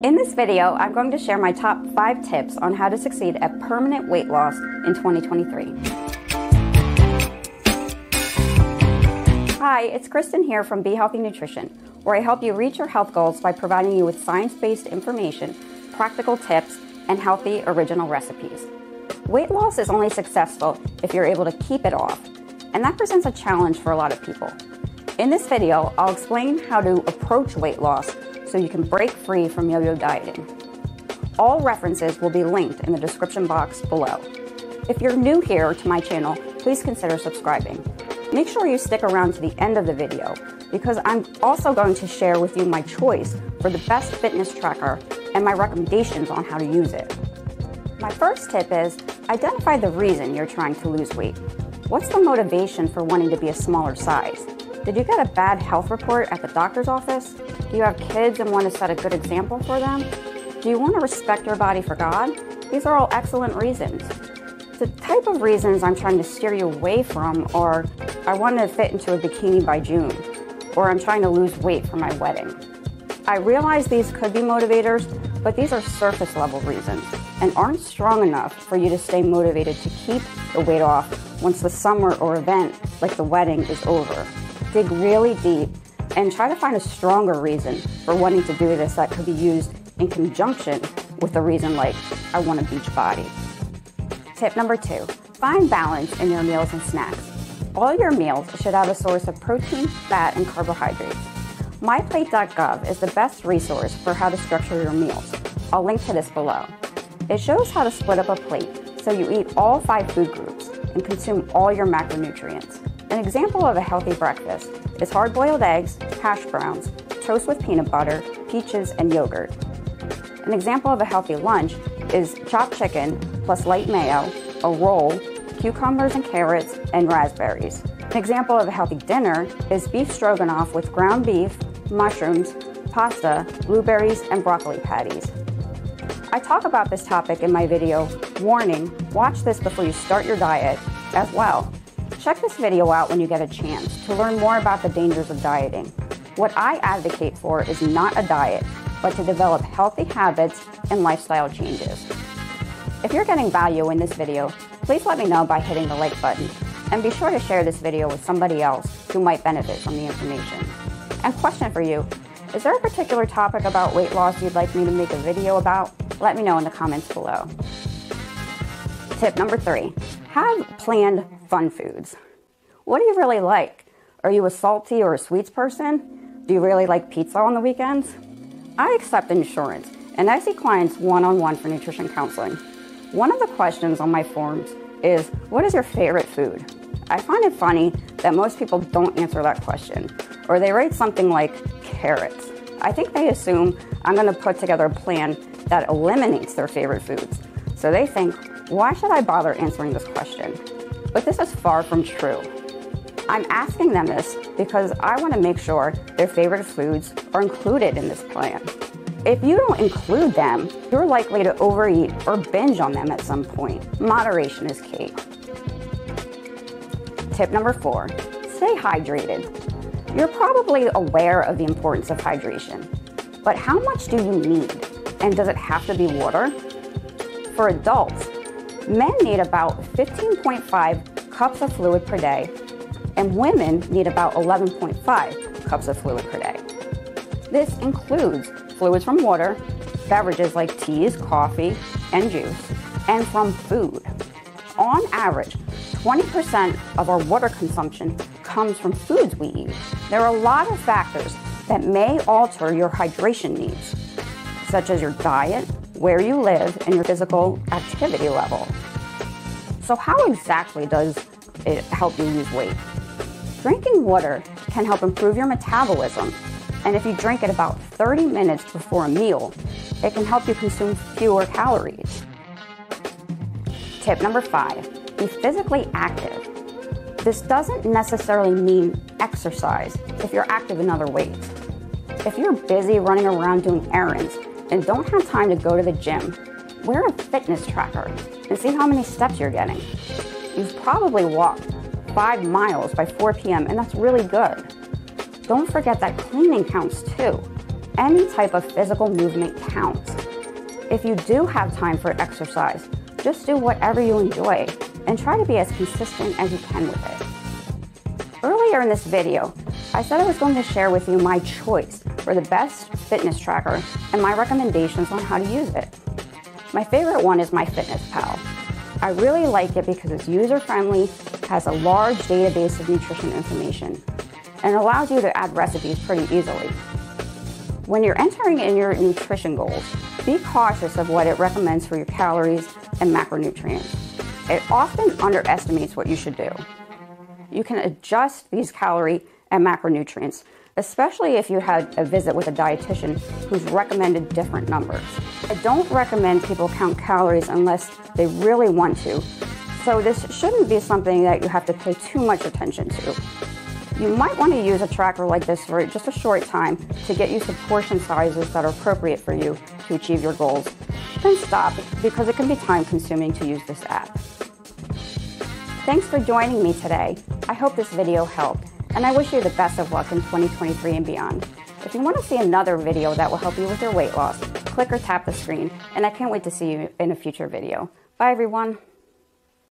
In this video, I'm going to share my top 5 tips on how to succeed at permanent weight loss in 2023. Hi, it's Kristen here from Be Healthy Nutrition, where I help you reach your health goals by providing you with science-based information, practical tips, and healthy original recipes. Weight loss is only successful if you're able to keep it off, and that presents a challenge for a lot of people. In this video, I'll explain how to approach weight loss so you can break free from yo-yo dieting. All references will be linked in the description box below. If you're new here to my channel, please consider subscribing. Make sure you stick around to the end of the video because I'm also going to share with you my choice for the best fitness tracker and my recommendations on how to use it. My first tip is identify the reason you're trying to lose weight. What's the motivation for wanting to be a smaller size? Did you get a bad health report at the doctor's office? Do you have kids and want to set a good example for them? Do you want to respect your body for God? These are all excellent reasons. The type of reasons I'm trying to steer you away from are, I want to fit into a bikini by June, or I'm trying to lose weight for my wedding. I realize these could be motivators, but these are surface level reasons and aren't strong enough for you to stay motivated to keep the weight off once the summer or event like the wedding is over. Dig really deep and try to find a stronger reason for wanting to do this that could be used in conjunction with a reason like, I want a beach body. Tip number 2, find balance in your meals and snacks. All your meals should have a source of protein, fat, and carbohydrates. myplate.gov is the best resource for how to structure your meals. I'll link to this below. It shows how to split up a plate so you eat all 5 food groups and consume all your macronutrients. An example of a healthy breakfast is hard-boiled eggs, hash browns, toast with peanut butter, peaches, and yogurt. An example of a healthy lunch is chopped chicken plus light mayo, a roll, cucumbers and carrots, and raspberries. An example of a healthy dinner is beef stroganoff with ground beef, mushrooms, pasta, blueberries, and broccoli patties. I talk about this topic in my video, Warning, watch this before you start your diet, as well. Check this video out when you get a chance to learn more about the dangers of dieting. What I advocate for is not a diet, but to develop healthy habits and lifestyle changes. If you're getting value in this video, please let me know by hitting the like button, and be sure to share this video with somebody else who might benefit from the information. And question for you, is there a particular topic about weight loss you'd like me to make a video about? Let me know in the comments below. Tip number 3, have planned fun foods. What do you really like? Are you a salty or a sweets person? Do you really like pizza on the weekends? I accept insurance, and I see clients one-on-one for nutrition counseling. One of the questions on my forums is, what is your favorite food? I find it funny that most people don't answer that question, or they write something like carrots. I think they assume I'm going to put together a plan that eliminates their favorite foods. So they think, why should I bother answering this question? But this is far from true. I'm asking them this because I want to make sure their favorite foods are included in this plan. If you don't include them, you're likely to overeat or binge on them at some point. Moderation is key. Tip number 4, stay hydrated. You're probably aware of the importance of hydration, but how much do you need? And does it have to be water? For adults, men need about 15.5 cups of fluid per day, and women need about 11.5 cups of fluid per day. This includes fluids from water, beverages like teas, coffee, and juice, and from food. On average, 20% of our water consumption comes from foods we eat. There are a lot of factors that may alter your hydration needs, such as your diet, where you live, and your physical activity level. So how exactly does it help you lose weight? Drinking water can help improve your metabolism, and if you drink it about 30 minutes before a meal, it can help you consume fewer calories. Tip number 5, be physically active. This doesn't necessarily mean exercise if you're active in other ways. If you're busy running around doing errands and don't have time to go to the gym, wear a fitness tracker and see how many steps you're getting. You've probably walked 5 miles by 4 p.m. and that's really good. Don't forget that cleaning counts too. any type of physical movement counts. If you do have time for exercise, just do whatever you enjoy and try to be as consistent as you can with it. Earlier in this video, I said I was going to share with you my choice for the best fitness tracker and my recommendations on how to use it. My favorite one is MyFitnessPal. I really like it because it's user-friendly, has a large database of nutrition information, and allows you to add recipes pretty easily. When you're entering in your nutrition goals, be cautious of what it recommends for your calories and macronutrients. It often underestimates what you should do. You can adjust these calorie and macronutrients, especially if you had a visit with a dietitian who's recommended different numbers. I don't recommend people count calories unless they really want to, so this shouldn't be something that you have to pay too much attention to. You might want to use a tracker like this for just a short time to get used to portion sizes that are appropriate for you to achieve your goals. Then stop, because it can be time-consuming to use this app. Thanks for joining me today. I hope this video helped, and I wish you the best of luck in 2023 and beyond. If you want to see another video that will help you with your weight loss, click or tap the screen, and I can't wait to see you in a future video. Bye, everyone.